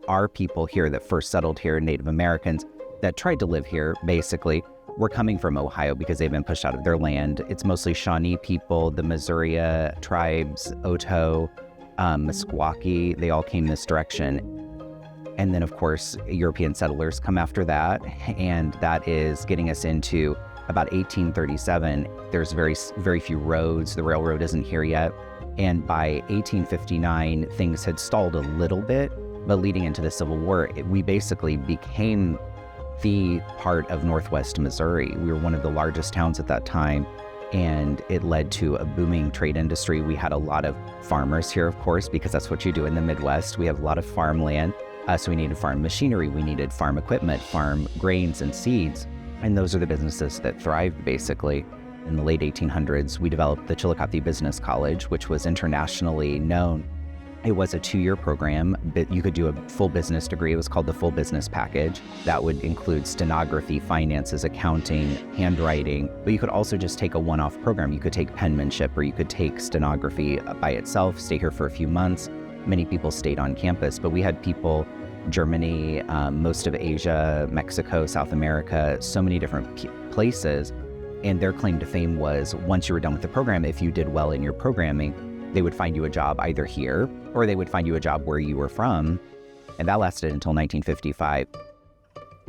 our people here that first settled here, Native Americans, that tried to live here, basically, were coming from Ohio because they've been pushed out of their land. It's mostly Shawnee people, the Missouri tribes, Oto, Meskwaki, they all came this direction. And then, of course, European settlers come after that, and that is getting us into about 1837. There's very few roads. The railroad isn't here yet. And by 1859, things had stalled a little bit, but leading into the Civil War, we basically became the part of Northwest Missouri. We were one of the largest towns at that time, and it led to a booming trade industry. We had a lot of farmers here, of course, because that's what you do in the Midwest. We have a lot of farmland, so we needed farm machinery, we needed farm equipment, farm grains and seeds, and those are the businesses that thrived, basically. In the late 1800s, we developed the Chillicothe Business College, which was internationally known. It was a 2-year program, but you could do a full business degree. It was called the Full Business Package. That would include stenography, finances, accounting, handwriting, but you could also just take a one-off program. You could take penmanship, or you could take stenography by itself, stay here for a few months. Many people stayed on campus, but we had people, Germany, most of Asia, Mexico, South America, so many different places. And their claim to fame was, once you were done with the program, if you did well in your programming, they would find you a job either here, or they would find you a job where you were from. And that lasted until 1955.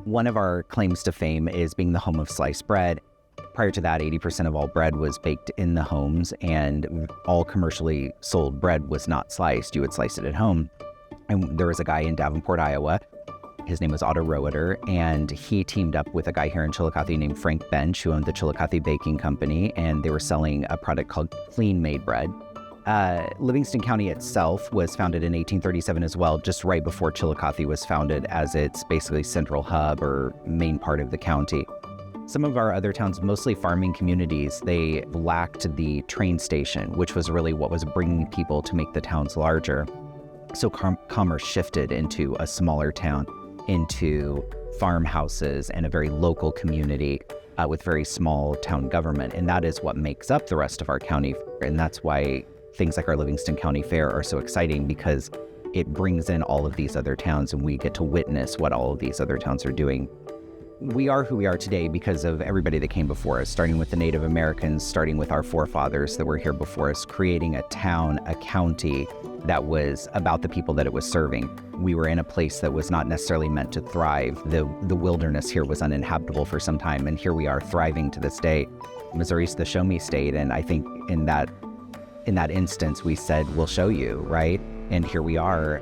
One of our claims to fame is being the home of sliced bread. Prior to that, 80% of all bread was baked in the homes, and all commercially sold bread was not sliced. You would slice it at home. And there was a guy in Davenport, Iowa. His name was Otto Roeder, and he teamed up with a guy here in Chillicothe named Frank Bench, who owned the Chillicothe Baking Company, and they were selling a product called clean-made bread. Livingston County itself was founded in 1837 as well, just right before Chillicothe was founded, as its basically central hub or main part of the county. Some of our other towns, mostly farming communities, they lacked the train station, which was really what was bringing people to make the towns larger. So commerce shifted into a smaller town, into farmhouses and a very local community with very small town government. And that is what makes up the rest of our county. And that's why things like our Livingston County Fair are so exciting, because it brings in all of these other towns and we get to witness what all of these other towns are doing. We are who we are today because of everybody that came before us, starting with the Native Americans, starting with our forefathers that were here before us, creating a town, a county that was about the people that it was serving. We were in a place that was not necessarily meant to thrive. The wilderness here was uninhabitable for some time, and here we are thriving to this day. Missouri's the show me state, and I think in that instance we said, we'll show you, right? And here we are.